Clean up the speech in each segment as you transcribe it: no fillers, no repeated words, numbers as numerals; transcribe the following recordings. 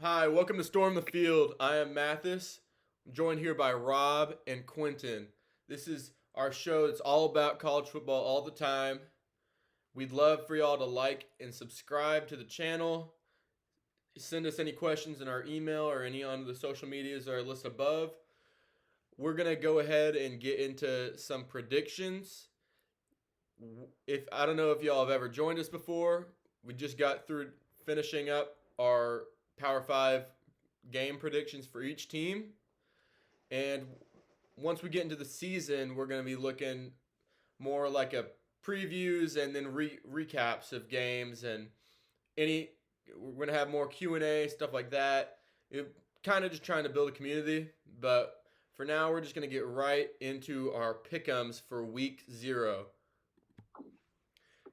Hi, welcome to Storm the Field. I am Mathis. I'm joined here by Rob and Quentin. This is our show that's all about college football all the time. We'd love for y'all to like and subscribe to the channel. Send us any questions in our email or any on the social medias that are listed above. We're going to go ahead and get into some predictions. If I don't know if y'all have ever joined us before, we just got through finishing up our Power 5 game predictions for each team. And once we get into the season, we're going to be looking more like a previews and then recaps of games and we're going to have more Q&A, stuff like that. Kind of just trying to build a community, but for now we're just going to get right into our pick'ems for week 0.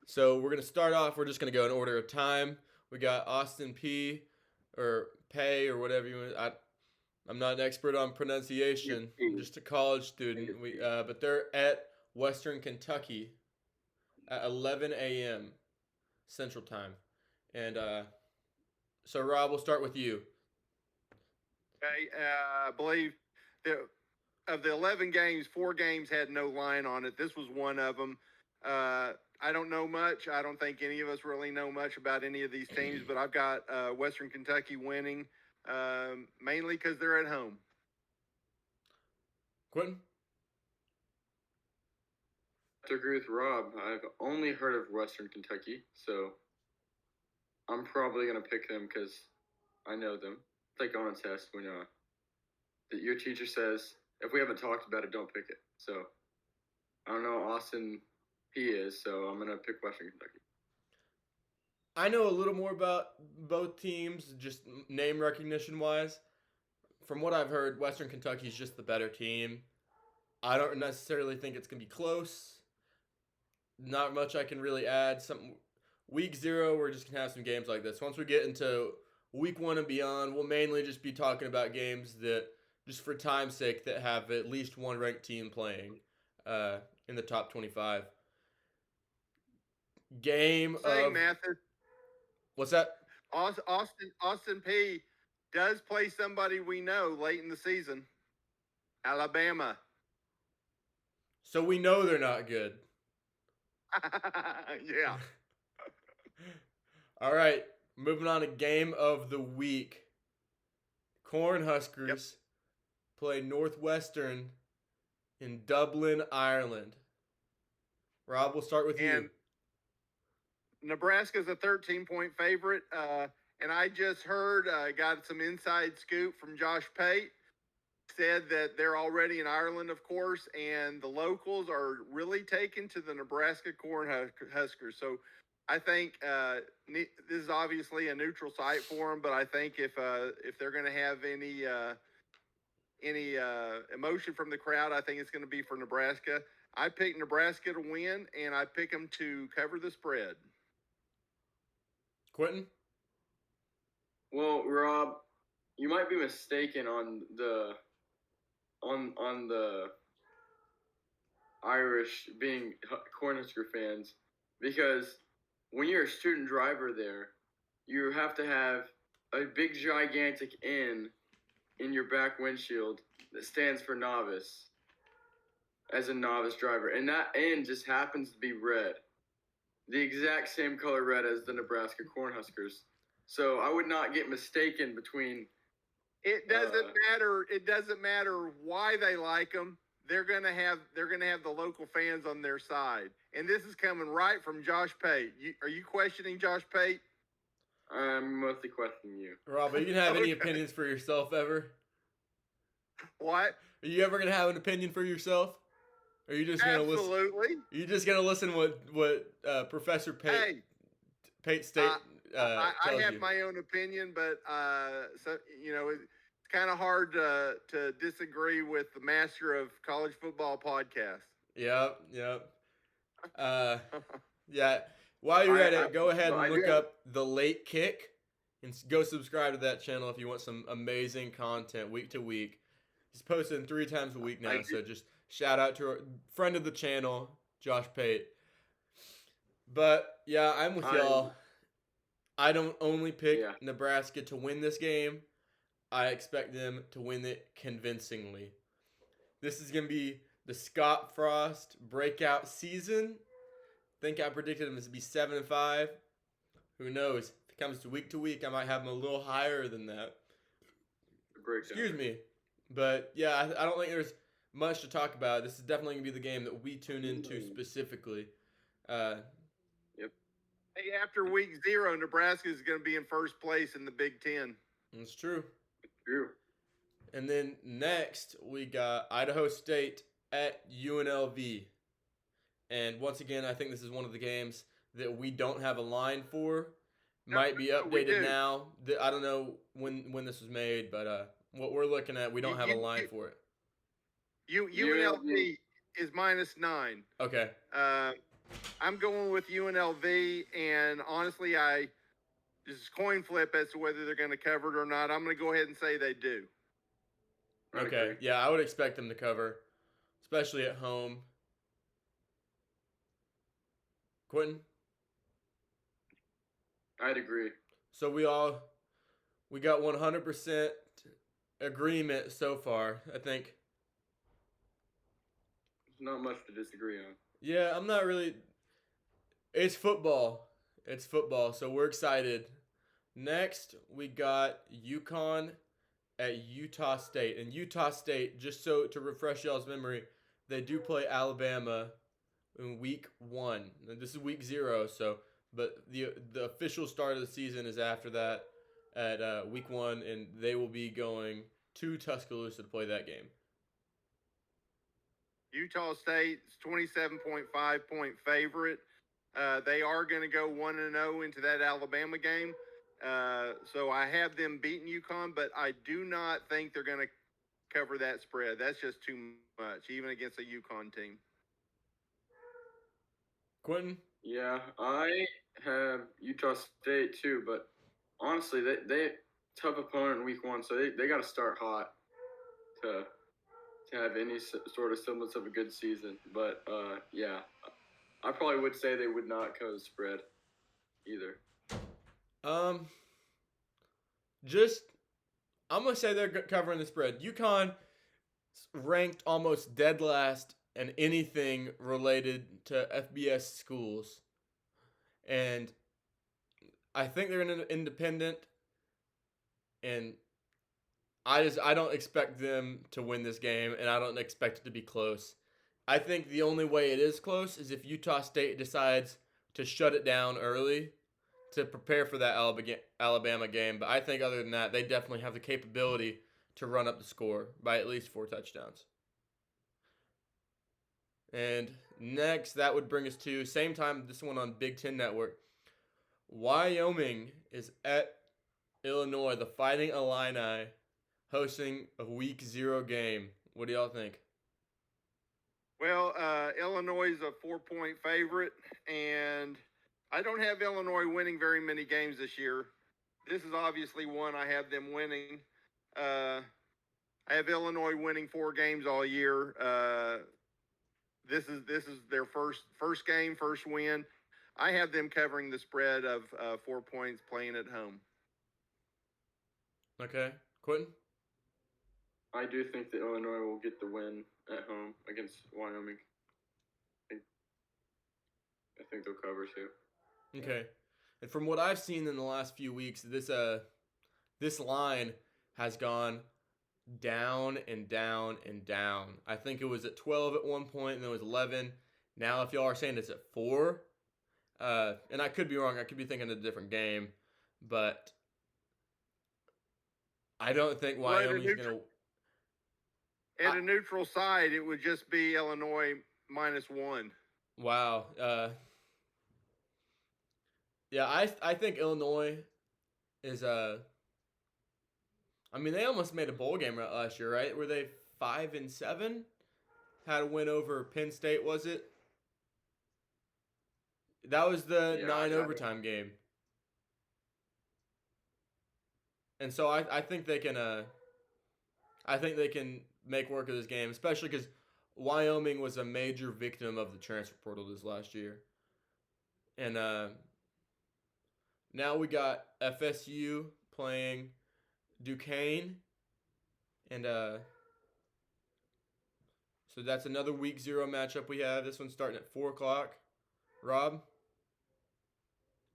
So we're going to start off, we're just going to go in order of time. We got Austin P or Pay or whatever you want. I'm not an expert on pronunciation. I'm just a college student. But they're at Western Kentucky at 11 a.m. Central Time. And so, Rob, we'll start with you. Okay, I believe of the 11 games, 4 games had no line on it. This was one of them. I don't know much. I don't think any of us really know much about any of these teams, but I've got Western Kentucky winning, mainly because they're at home. Quentin? I have to agree with Rob. I've only heard of Western Kentucky, so I'm probably going to pick them because I know them. It's like on a test when your teacher says, if we haven't talked about it, don't pick it. So I don't know Austin P is, so I'm going to pick Western Kentucky. I know a little more about both teams, just name recognition wise. From what I've heard, Western Kentucky is just the better team. I don't necessarily think it's going to be close. Not much I can really add. Week 0, we're just going to have some games like this. Once we get into week 1 and beyond, we'll mainly just be talking about games that, just for time's sake, that have at least one ranked team playing in the top 25. Mathis. What's that? Austin P does play somebody we know late in the season. Alabama. So we know they're not good. Yeah. All right, moving on to game of the week. Cornhuskers play Northwestern in Dublin, Ireland. Rob, we'll start with you. Nebraska's a 13-point favorite, and I just heard, got some inside scoop from Josh Pate. Said that they're already in Ireland, of course, and the locals are really taken to the Nebraska Cornhuskers. So I think this is obviously a neutral site for them, but I think if they're going to have any emotion from the crowd, I think it's going to be for Nebraska. I pick Nebraska to win, and I pick them to cover the spread. Quentin? Well, Rob, you might be mistaken on the Irish being Cornhusker fans, because when you're a student driver there, you have to have a big gigantic N in your back windshield that stands for novice as a novice driver, and that N just happens to be red, the exact same color red as the Nebraska Cornhuskers. So I would not get mistaken between. It doesn't matter. It doesn't matter why they like them. They're gonna have the local fans on their side, and this is coming right from Josh Pate. Are you questioning Josh Pate? I'm mostly questioning you, Rob. Are you gonna have any opinions for yourself ever? What? Are you ever gonna have an opinion for yourself? Or are you just gonna listen? Absolutely. Are you just gonna listen what Professor Pate State? I have my own opinion, but so it's kind of hard to disagree with the master of college football podcast. Yep. Yeah. While you're at it, go ahead and look up The Late Kick and go subscribe to that channel if you want some amazing content week to week. He's posting 3 times a week now, so just shout out to a friend of the channel, Josh Pate. But yeah, I'm with y'all. I don't only pick Yeah. Nebraska to win this game. I expect them to win it convincingly. This is going to be the Scott Frost breakout season. I think I predicted them to be 7-5. Who knows? If it comes to week, I might have them a little higher than that. Excuse me. But yeah, I don't think there's much to talk about. This is definitely going to be the game that we tune into specifically. Yep. Hey, after week 0, Nebraska is going to be in first place in the Big Ten. That's true. True. And then next, we got Idaho State at UNLV. And once again, I think this is one of the games that we don't have a line for. Might be updated now. I don't know when this was made, but what we're looking at, we don't have a line for it. UNLV is -9. Okay. I'm going with UNLV, and honestly, this is coin flip as to whether they're going to cover it or not. I'm going to go ahead and say they do. Okay. Yeah, I would expect them to cover, especially at home. Quentin? I'd agree. So we got 100% agreement so far, I think. There's not much to disagree on. Yeah, I'm not really. It's football. It's football, so we're excited. Next, we got Yukon at Utah State. And Utah State, just so to refresh y'all's memory, they do play Alabama in week 1. This is week 0, but the official start of the season is after that at week 1, and they will be going to Tuscaloosa to play that game. Utah State's 27.5-point favorite. They are going to go 1-0 into that Alabama game. So I have them beating Yukon, but I do not think they're going to cover that spread. That's just too much, even against a Yukon team. Quentin? Yeah, I have Utah State too, but honestly, they tough opponent in week 1, so they got to start hot to have any sort of semblance of a good season. But yeah, I probably would say they would not cover the spread either. I'm gonna say they're covering the spread. Yukon ranked almost dead last in anything related to FBS schools, and I think they're an independent, and I don't expect them to win this game, and I don't expect it to be close. I think the only way it is close is if Utah State decides to shut it down early to prepare for that Alabama game. But I think other than that, they definitely have the capability to run up the score by at least 4 touchdowns. And next, that would bring us to, same time, this one on Big Ten Network. Wyoming is at Illinois, the Fighting Illini, hosting a week 0 game. What do y'all think? Well, Illinois is a 4-point favorite, and I don't have Illinois winning very many games this year. This is obviously one I have them winning. I have Illinois winning 4 games all year. This is their first game, first win. I have them covering the spread of 4 points playing at home. Okay. Quentin? I do think that Illinois will get the win at home against Wyoming. I think they'll cover too. Okay. And from what I've seen in the last few weeks, this line has gone down and down and down. I think it was at 12 at one point, and then it was 11. Now, if y'all are saying it's at 4, and I could be wrong. I could be thinking of a different game, but I don't think Wyoming's going to... At a neutral side, it would just be Illinois -1. Wow. Yeah, I think Illinois is I mean, they almost made a bowl game last year, right? Were they 5-7? Had a win over Penn State, was it? That was the 9 overtime game. And so I think they can make work of this game, especially because Wyoming was a major victim of the transfer portal this last year. And Now we got FSU playing Duquesne, and so that's another week 0 matchup we have. This one's starting at 4:00. Rob?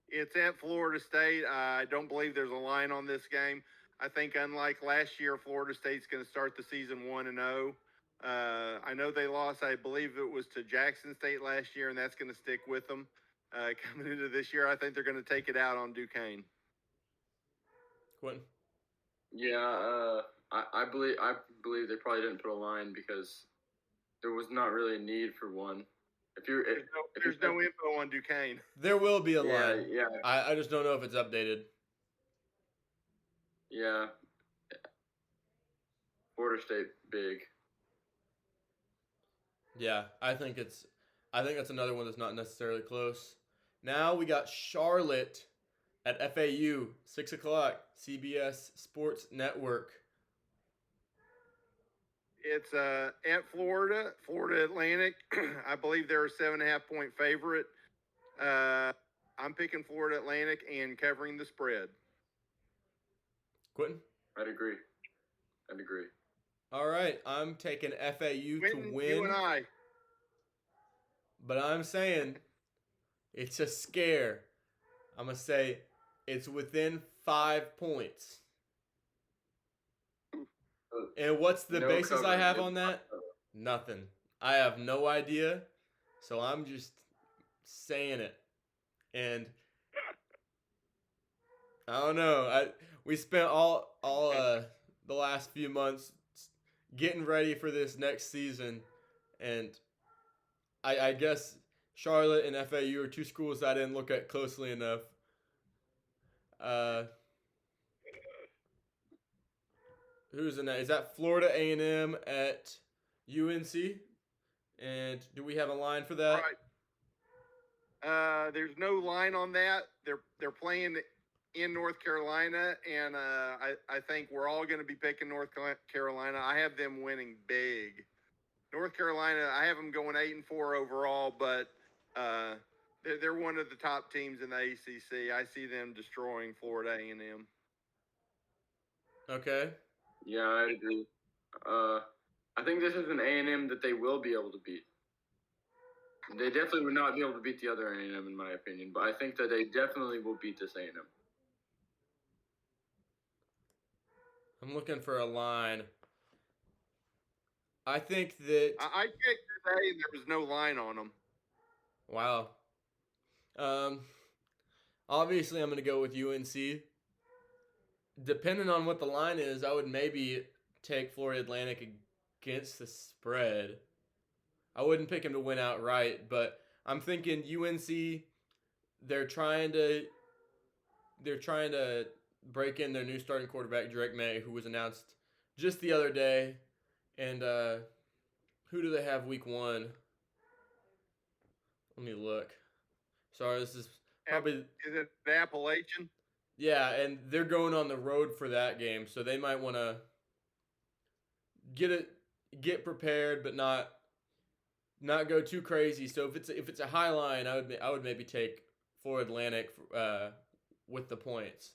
It's at Florida State. I don't believe there's a line on this game. I think unlike last year, Florida State's going to start the season 1-0. I know they lost, I believe it was to Jackson State last year, and that's going to stick with them. Coming into this year, I think they're going to take it out on Duquesne. Quentin? Yeah, I believe they probably didn't put a line because there was not really a need for one. There's no info on Duquesne. There will be a line. Yeah. I just don't know if it's updated. Yeah. Florida State big. Yeah, I think that's another one that's not necessarily close. Now we got Charlotte at FAU, 6:00, CBS Sports Network. It's at Florida Atlantic. I believe they're a 7.5-point favorite. I'm picking Florida Atlantic and covering the spread. Quentin? I'd agree. All right, I'm taking FAU Quentin, to win. you and I. But I'm saying it's a scare. I'm going to say it's within 5 points. And what's the basis I have on that? Nothing. I have no idea. So I'm just saying it. And I don't know. We spent all the last few months getting ready for this next season, and I guess Charlotte and FAU are two schools I didn't look at closely enough. Who's in that? Is that Florida A&M at UNC? And do we have a line for that? Right. There's no line on that. They're playing in North Carolina, and I think we're all going to be picking North Carolina. I have them winning big. North Carolina, I have them going 8-4 overall, but they're one of the top teams in the ACC. I see them destroying Florida A&M. Okay. Yeah, I agree. I think this is an A&M that they will be able to beat. They definitely would not be able to beat the other A&M in my opinion, but I think that they definitely will beat this A&M. I'm looking for a line. I think that... I checked today and there was no line on them. Wow. Obviously, I'm going to go with UNC. Depending on what the line is, I would maybe take Florida Atlantic against the spread. I wouldn't pick him to win outright, but I'm thinking UNC, they're trying to break in their new starting quarterback, Drake May, who was announced just the other day. And who do they have week 1? Let me look. Sorry, this is probably... Is it the Appalachian? Yeah, and they're going on the road for that game, so they might want to get prepared, but not go too crazy. So if it's a high line, I would maybe take Florida Atlantic with the points.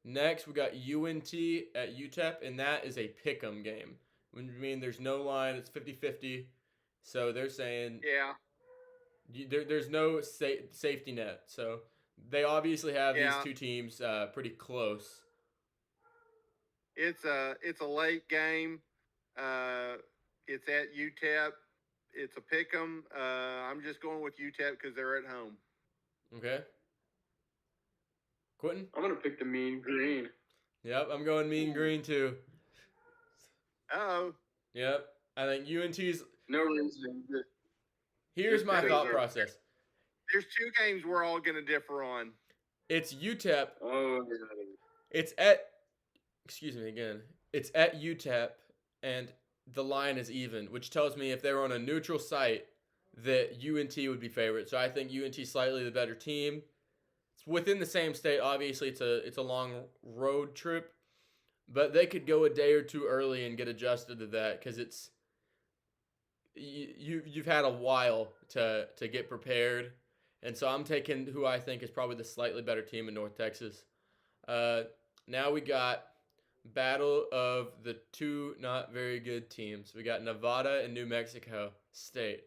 Next, we got UNT at Utep, and that is a pick'em game. I mean, there's no line; it's 50-50. So they're saying there's no safety net. So they obviously have these two teams pretty close. It's a late game. It's at Utep. It's a pick'em. I'm just going with Utep because they're at home. Okay. Quentin? I'm going to pick the Mean Green. Yep, I'm going Mean Green too. Uh-oh. Yep. I think UNT's... No reason. Here's my thought process. There's 2 games we're all going to differ on. It's UTEP. Oh, It's at... Excuse me again. It's at UTEP, and the line is even, which tells me if they were on a neutral site that UNT would be favored. So I think UNT slightly the better team. It's within the same state. Obviously, it's a long road trip, but they could go a day or two early and get adjusted to that because you've had a while to get prepared, And so I'm taking who I think is probably the slightly better team in North Texas. Now we got battle of the two not very good teams. We got Nevada and New Mexico State.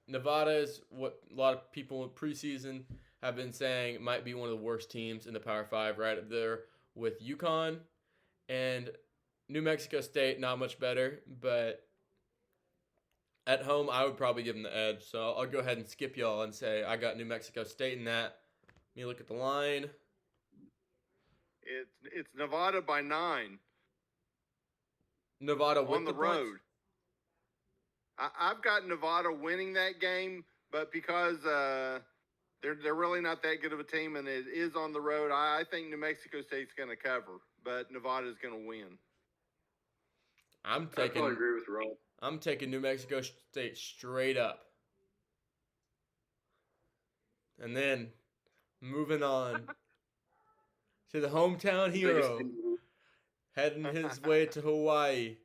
Nevada is what a lot of people in preseason have been saying might be one of the worst teams in the Power 5, right up there with Yukon. And New Mexico State, not much better, but at home, I would probably give them the edge. So I'll go ahead and skip y'all and say I got New Mexico State in that. Let me look at the line. It's Nevada by 9. Nevada with on the points? road. I've got Nevada winning that game, but because they're really not that good of a team and it is on the road, I think New Mexico State's going to cover, but Nevada's going to win. I probably agree with Rob. I'm taking New Mexico State straight up. And then moving on to the hometown hero, heading his way to Hawaii.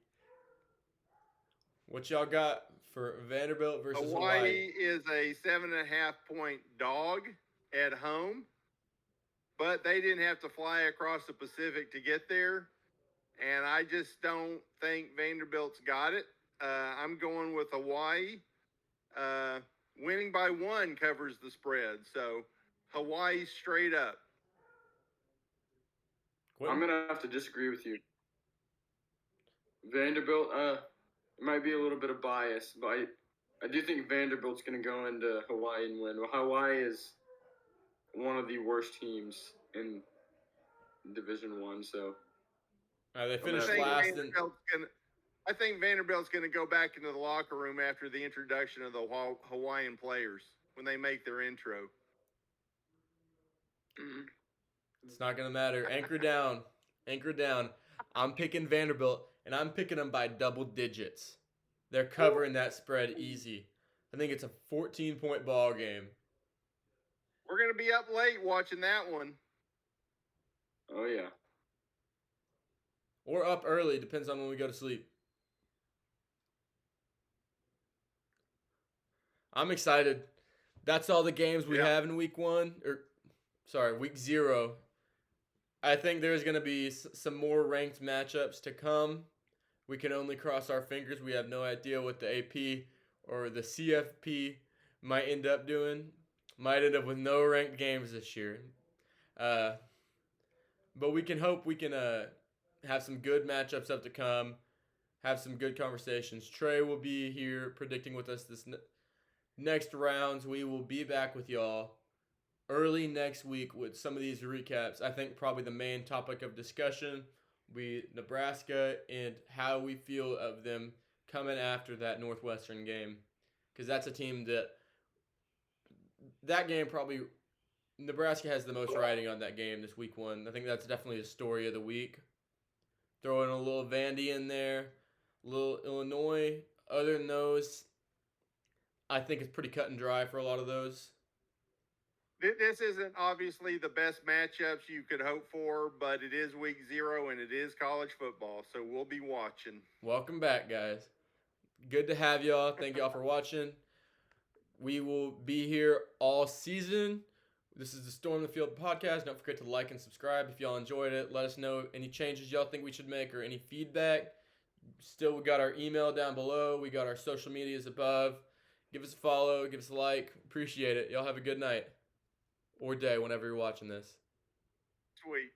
What y'all got for Vanderbilt versus Hawaii? Hawaii is a 7.5-point dog at home, but they didn't have to fly across the Pacific to get there, and I just don't think Vanderbilt's got it. I'm going with Hawaii. Winning by 1 covers the spread, so Hawaii straight up. I'm going to have to disagree with you. Vanderbilt, it might be a little bit of bias, but I do think Vanderbilt's going to go into Hawaii and win. Well, Hawaii is one of the worst teams in Division 1, so. They finished last. I think Vanderbilt's going to go back into the locker room after the introduction of the Hawaiian players when they make their intro. It's not going to matter. Anchor down. Anchor down. I'm picking Vanderbilt, and I'm picking them by double digits. They're covering that spread easy. I think it's a 14-point ball game. We're going to be up late watching that one. Oh, yeah. Or up early. Depends on when we go to sleep. I'm excited. That's all the games we have in week 1. Week 0. I think there's going to be some more ranked matchups to come. We can only cross our fingers. We have no idea what the AP or the CFP might end up doing. Might end up with no ranked games this year. But we can hope we can have some good matchups up to come. Have some good conversations. Trey will be here predicting with us this next rounds. We will be back with y'all early next week with some of these recaps. I think probably the main topic of discussion will be Nebraska and how we feel of them coming after that Northwestern game. Because that's a team that game probably, Nebraska has the most riding on that game this week 1. I think that's definitely the story of the week. Throwing a little Vandy in there, a little Illinois. Other than those, I think it's pretty cut and dry for a lot of those. This isn't obviously the best matchups you could hope for, but it is week 0 and it is college football, so we'll be watching. Welcome back, guys. Good to have y'all. Thank y'all for watching. We will be here all season. This is the Storm the Field podcast. Don't forget to like and subscribe if y'all enjoyed it. Let us know any changes y'all think we should make or any feedback. Still, we got our email down below. We got our social medias above. Give us a follow. Give us a like. Appreciate it. Y'all have a good night or day whenever you're watching this. Sweet.